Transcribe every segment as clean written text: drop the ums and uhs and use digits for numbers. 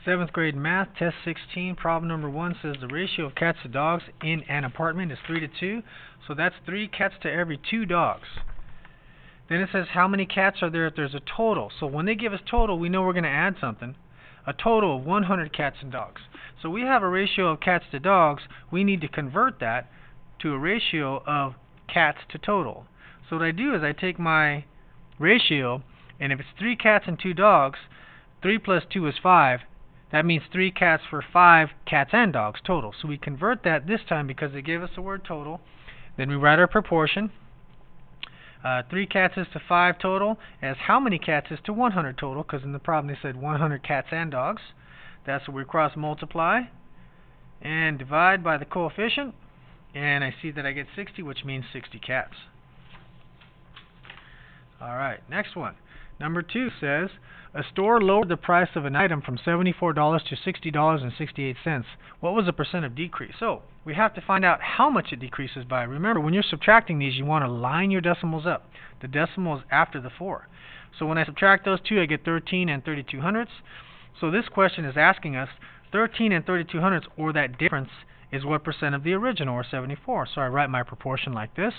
7th grade math, test 16, problem number 1 says the ratio of cats to dogs in an apartment is 3 to 2. So that's 3 cats to every 2 dogs. Then it says how many cats are there if there's a total. So when they give us total, we know we're going to add something. A total of 100 cats and dogs. So we have a ratio of cats to dogs. We need to convert that to a ratio of cats to total. So what I do is I take my ratio, and if it's 3 cats and 2 dogs, 3 plus 2 is 5. That means 3 cats for 5 cats and dogs total. So we convert that this time because they gave us the word total. Then we write our proportion. 3 cats is to 5 total, as how many cats is to 100 total, because in the problem they said 100 cats and dogs. That's what we cross multiply and divide by the coefficient, and I see that I get 60, which means 60 cats. Alright, next one. Number 2 says, a store lowered the price of an item from $74 to $60.68. What was the percent of decrease? So, we have to find out how much it decreases by. Remember, when you're subtracting these, you want to line your decimals up. The decimal is after the 4. So when I subtract those two, I get 13 and 32 hundredths. So this question is asking us 13 and 32 hundredths, or that difference, is what percent of the original, or 74. So I write my proportion like this.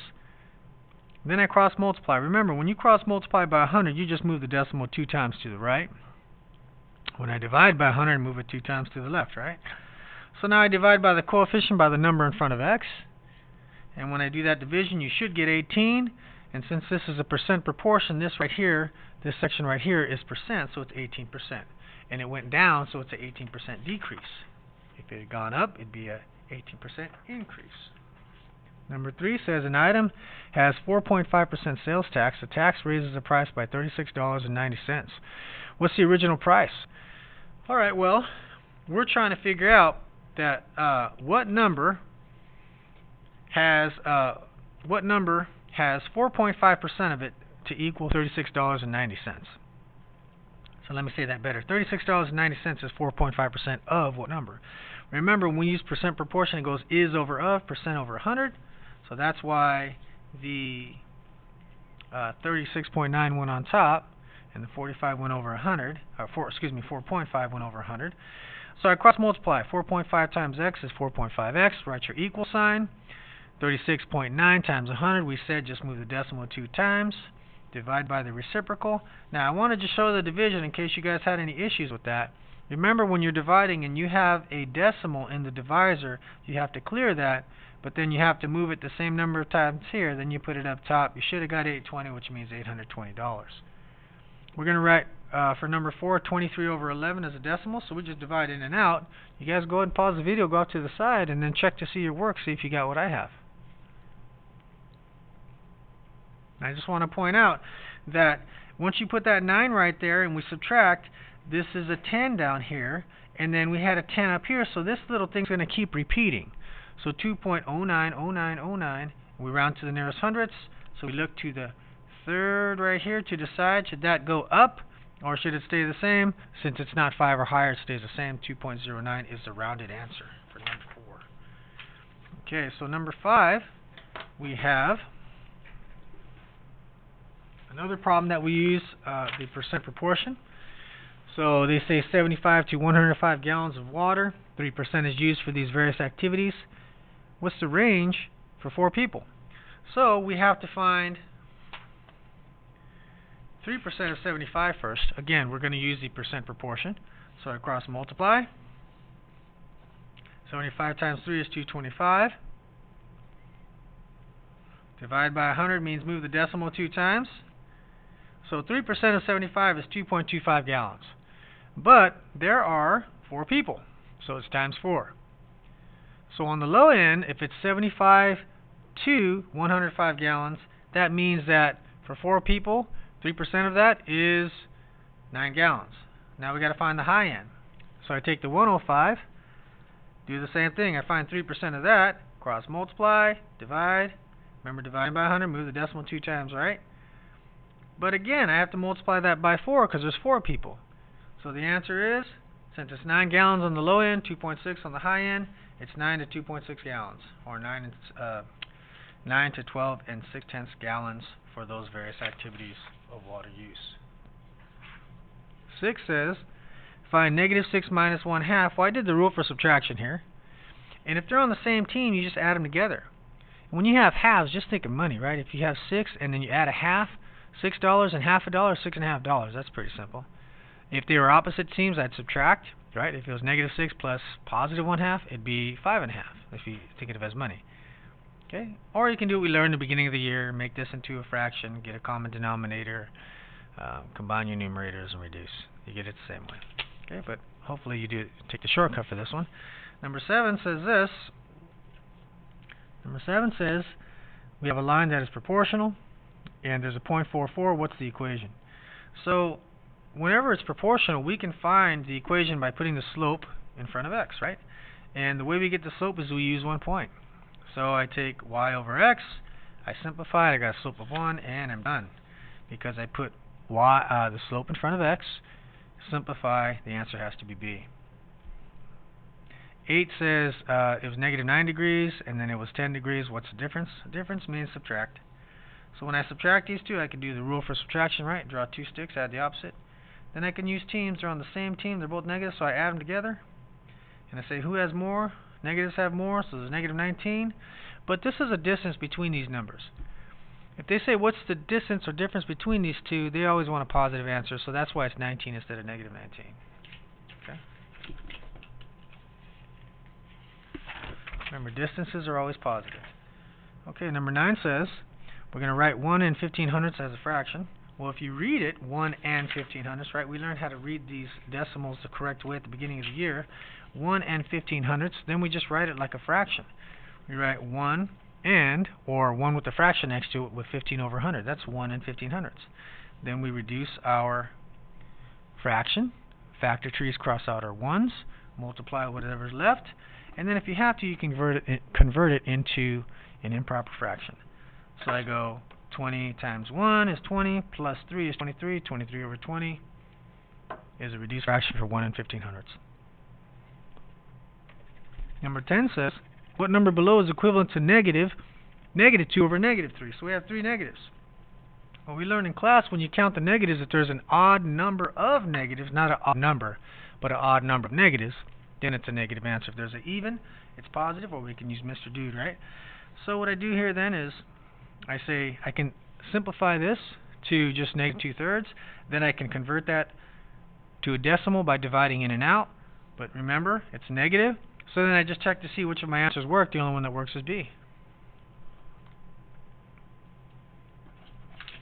Then I cross multiply. Remember, when you cross multiply by 100, you just move the decimal 2 times to the right. When I divide by 100, I move it 2 times to the left, right? So now I divide by the coefficient by the number in front of x. And when I do that division, you should get 18. And since this is a percent proportion, this right here, this section right here is percent, so it's 18%. And it went down, so it's an 18% decrease. If it had gone up, it'd be an 18% increase. Number 3 says an item has 4.5% sales tax. The tax raises the price by $36.90. What's the original price? All right, well, we're trying to figure out that what number has 4.5% of it to equal $36.90. So let me say that better. $36.90 is 4.5% of what number? Remember, when we use percent proportion, it goes is over of, percent over 100. So that's why the 36.9 went on top, and the 45 went over 100. 4.5 went over 100. So I cross multiply. 4.5 times x is 4.5x. Write your equal sign. 36.9 times 100. We said just move the decimal 2 times. Divide by the reciprocal. Now I wanted to show the division in case you guys had any issues with that. Remember, when you're dividing and you have a decimal in the divisor, you have to clear that, but then you have to move it the same number of times here. Then you put it up top. You should have got 820, which means $820. We're going to write for number 4, 23 over 11 as a decimal, so we just divide in and out. You guys go ahead and pause the video, go out to the side, and then check to see your work, see if you got what I have. I just want to point out that once you put that 9 right there and we subtract, this is a 10 down here, and then we had a 10 up here, so this little thing's going to keep repeating. So 2.090909, we round to the nearest hundredths, so we look to the third right here to decide, should that go up or should it stay the same? Since it's not 5 or higher, it stays the same. 2.09 is the rounded answer for number 4. Okay, so number 5, we have another problem that we use the percent proportion. So they say 75 to 105 gallons of water, 3% is used for these various activities. What's the range for 4 people? So we have to find 3% of 75 first. Again, we're going to use the percent proportion. So I cross multiply. 75 times 3 is 225. Divide by 100 means move the decimal 2 times. So 3% of 75 is 2.25 gallons. But there are 4 people, so it's times 4. So on the low end, if it's 75 to 105 gallons, that means that for 4 people, 3% of that is 9 gallons. Now we got to find the high end. So I take the 105, do the same thing. I find 3% of that, cross multiply, divide. Remember, dividing by 100, move the decimal 2 times, right? But again, I have to multiply that by 4 because there's 4 people. So the answer is, since it's 9 gallons on the low end, 2.6 on the high end, it's 9 to 2.6 gallons, or 9 to 12 and 6/10 gallons for those various activities of water use. 6 says, find negative 6 minus 1/2. Well, I did the rule for subtraction here. And if they're on the same team, you just add them together. And when you have halves, just think of money, right? If you have 6 and then you add a half, $6 and half a dollar, $6.50. That's pretty simple. If they were opposite teams, I'd subtract, right? If it was negative 6 plus positive 1/2, it'd be 5.5 if you think of it as money. Okay? Or you can do what we learned at the beginning of the year, make this into a fraction, get a common denominator, combine your numerators and reduce. You get it the same way. Okay, but hopefully you do take the shortcut for this one. Number 7 says this. Number 7 says we have a line that is proportional and there's a 0.44. What's the equation? So whenever it's proportional, we can find the equation by putting the slope in front of x, right? And the way we get the slope is we use 1 point. So I take y over x, I simplify it, I got a slope of 1, and I'm done. Because I put the slope in front of x, simplify, the answer has to be b. 8 says it was negative 9 degrees, and then it was 10 degrees. What's the difference? The difference means subtract. So when I subtract these two, I can do the rule for subtraction, right? Draw 2 sticks, add the opposite. Then I can use teams. They're on the same team. They're both negative, so I add them together. And I say, who has more? Negatives have more, so there's negative 19. But this is a distance between these numbers. If they say, what's the distance or difference between these two, they always want a positive answer, so that's why it's 19 instead of negative 19. Okay? Remember, distances are always positive. Okay, number 9 says, we're going to write 1 and 1500ths as a fraction. Well, if you read it, 1 and 1500ths, right? We learned how to read these decimals the correct way at the beginning of the year. 1 and 1500ths, then we just write it like a fraction. We write 1 and, or 1 with a fraction next to it with 15 over 100. That's 1 and 1500ths. Then we reduce our fraction. Factor trees cross out our 1s, multiply whatever's left, and then if you have to, you can convert it into an improper fraction. So I go 20 times 1 is 20, plus 3 is 23. 23 over 20 is a reduced fraction for 1 and 1500ths. Number 10 says, what number below is equivalent to negative 2 over negative 3? So we have 3 negatives. Well, we learned in class when you count the negatives that there's an odd number of negatives, not an odd number, but an odd number of negatives, then it's a negative answer. If there's an even, it's positive, or we can use Mr. Dude, right? So what I do here then is I say I can simplify this to just negative 2/3. Then I can convert that to a decimal by dividing in and out. But remember, it's negative. So then I just check to see which of my answers work. The only one that works is B.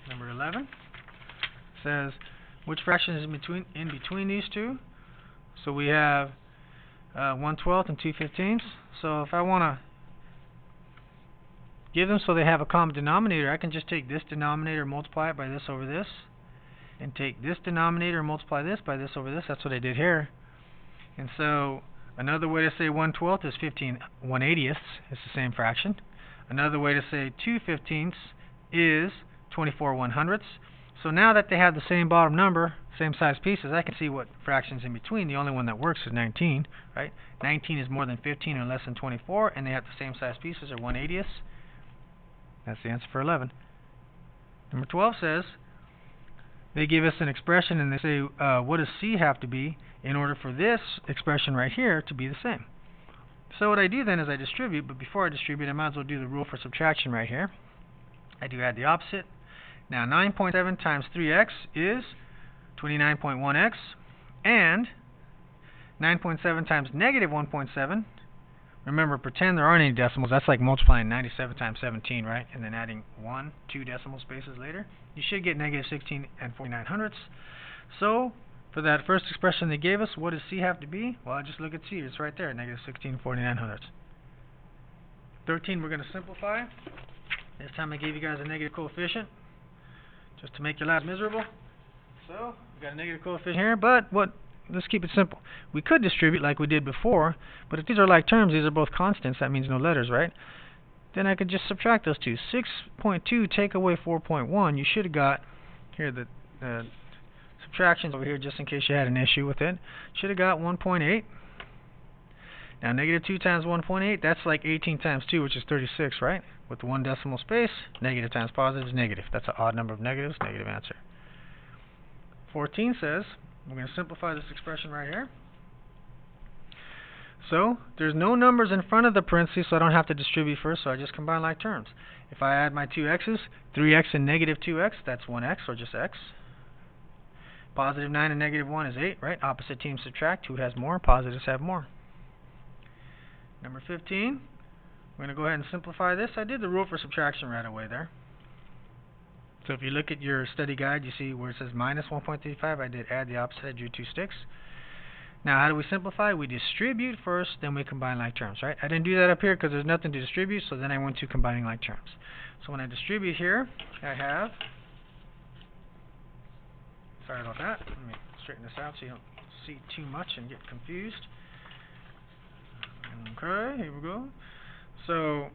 Number 11 says which fraction is in between these two. So we have 1/12 and 2/15. So if I want to give them so they have a common denominator, I can just take this denominator and multiply it by this over this, and take this denominator and multiply this by this over this. That's what I did here. And so another way to say 1/12 is 15 1/80ths. It's the same fraction. Another way to say 2/15ths is 24 100ths. So now that they have the same bottom number, same size pieces, I can see what fractions in between. The only one that works is 19, right? 19 is more than 15 or less than 24, and they have the same size pieces, or 1/80ths. That's the answer for 11. Number 12 says, they give us an expression and they say, what does C have to be in order for this expression right here to be the same? So what I do then is I distribute, but before I distribute, I might as well do the rule for subtraction right here. I do add the opposite. Now 9.7 times 3x is 29.1x, and 9.7 times negative 1.7, remember, pretend there aren't any decimals. That's like multiplying 97 times 17, right? And then adding 2 decimal spaces later. You should get negative 16 and 4900ths. So for that first expression they gave us, what does C have to be? Well, I just look at C. It's right there, negative 16 and 4900ths. 13 we're going to simplify. This time I gave you guys a negative coefficient just to make your life miserable. So we've got a negative coefficient here, but let's keep it simple. We could distribute like we did before, but if these are like terms, these are both constants, that means no letters, right? Then I could just subtract those two. 6.2 take away 4.1, you should have got, here the subtractions over here just in case you had an issue with it, should have got 1.8. Now negative 2 times 1.8, that's like 18 times 2, which is 36, right? With the 1 decimal space, negative times positive is negative. That's an odd number of negatives, negative answer. 14 says, We're going to simplify this expression right here. So there's no numbers in front of the parentheses, so I don't have to distribute first, so I just combine like terms. If I add my two x's, 3x and negative 2x, that's 1x, or just x. Positive 9 and negative 1 is 8, right? Opposite teams subtract. Who has more? Positives have more. Number 15, we're going to go ahead and simplify this. I did the rule for subtraction right away there. So if you look at your study guide, you see where it says minus 1.35. I did add the opposite. I drew two sticks. Now, how do we simplify? We distribute first, then we combine like terms, right? I didn't do that up here because there's nothing to distribute, so then I went to combining like terms. So when I distribute here, I have, sorry about that, let me straighten this out so you don't see too much and get confused. Okay, here we go. So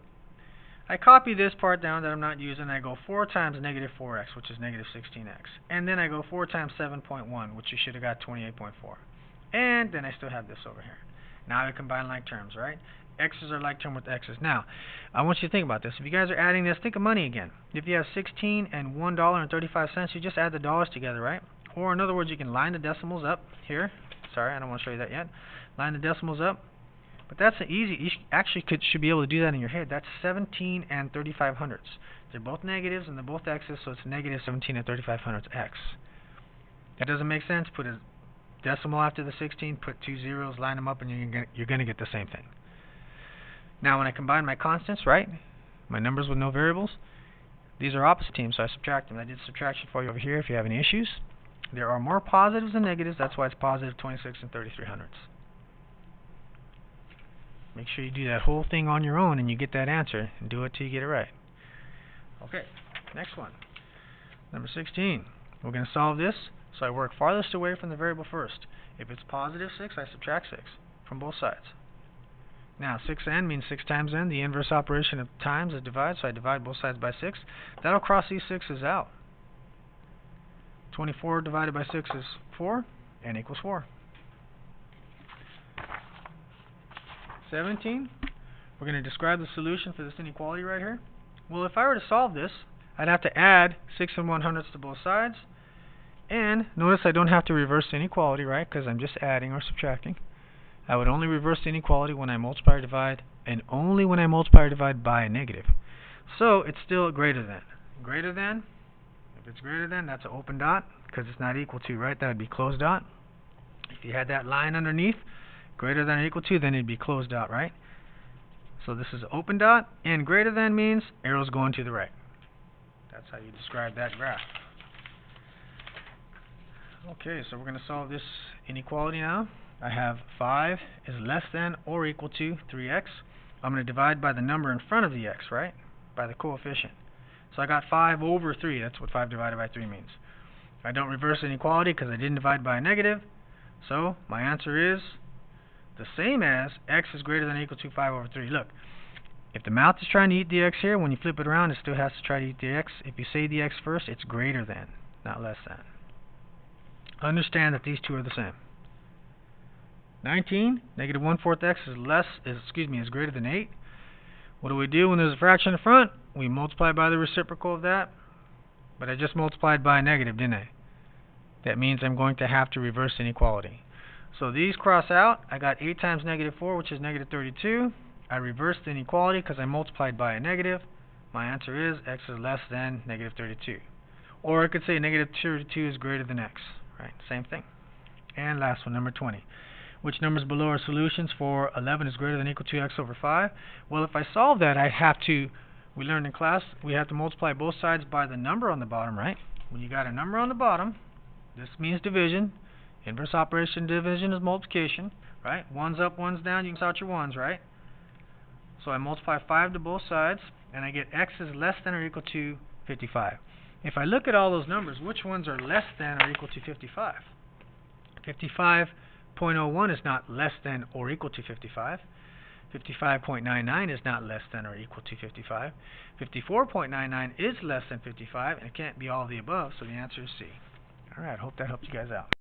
I copy this part down that I'm not using. I go 4 times negative 4x, which is negative 16x. And then I go 4 times 7.1, which you should have got 28.4. And then I still have this over here. Now I combine like terms, right? X's are like term with X's. Now, I want you to think about this. If you guys are adding this, think of money again. If you have 16 and $1.35, you just add the dollars together, right? Or in other words, you can line the decimals up here. Sorry, I don't want to show you that yet. Line the decimals up. But that's easy. You actually should be able to do that in your head. That's 17 and 3500ths. They're both negatives and they're both X's, so it's negative 17 and 3500ths X. That doesn't make sense? Put a decimal after the 16, put 2 zeros, line them up, and you're going to get the same thing. Now, when I combine my constants, right, my numbers with no variables, these are opposite teams, so I subtract them. I did subtraction for you over here if you have any issues. There are more positives than negatives. That's why it's positive 26 and 3300ths. Make sure you do that whole thing on your own and you get that answer, and do it till you get it right. Okay, next one. Number 16. We're going to solve this. So I work farthest away from the variable first. If it's positive 6, I subtract 6 from both sides. Now, 6n means 6 times n. The inverse operation of times is divide, so I divide both sides by 6. That'll cross these 6's out. 24 divided by 6 is 4. N equals 4. 17. We're going to describe the solution for this inequality right here. Well, if I were to solve this, I'd have to add 6 and 1/100ths to both sides. And notice I don't have to reverse the inequality, right? Because I'm just adding or subtracting. I would only reverse the inequality when I multiply or divide, and only when I multiply or divide by a negative. So it's still greater than. Greater than, if it's greater than, that's an open dot, because it's not equal to, right? That would be closed dot. If you had that line underneath, greater than or equal to, then it'd be closed dot, right? So this is open dot, and greater than means arrows going to the right. That's how you describe that graph. Okay, so we're going to solve this inequality now. I have 5 is less than or equal to 3x. I'm going to divide by the number in front of the x, right? By the coefficient. So I got 5 over 3. That's what 5 divided by 3 means. I don't reverse inequality because I didn't divide by a negative. So my answer is the same as x is greater than or equal to 5 over 3. Look, if the mouth is trying to eat the x here, when you flip it around, it still has to try to eat the x. If you say the x first, it's greater than, not less than. Understand that these two are the same. 19, negative 1/4 x is greater than 8. What do we do when there's a fraction in front? We multiply by the reciprocal of that. But I just multiplied by a negative, didn't I? That means I'm going to have to reverse inequality. So these cross out. I got 8 times negative 4, which is negative 32. I reversed the inequality because I multiplied by a negative. My answer is x is less than negative 32. Or I could say negative 32 is greater than x. Right, same thing. And last one, number 20. Which numbers below are solutions for 11 is greater than or equal to x over 5? Well, if I solve that, I'd have to, we learned in class, we have to multiply both sides by the number on the bottom, right? When you got a number on the bottom, this means division. Inverse operation division is multiplication, right? One's up, one's down, you can count your ones, right? So I multiply 5 to both sides, and I get x is less than or equal to 55. If I look at all those numbers, which ones are less than or equal to 55? 55.01 is not less than or equal to 55. 55.99 is not less than or equal to 55. 54.99 is less than 55, and it can't be all of the above, so the answer is C. Alright, hope that helped you guys out.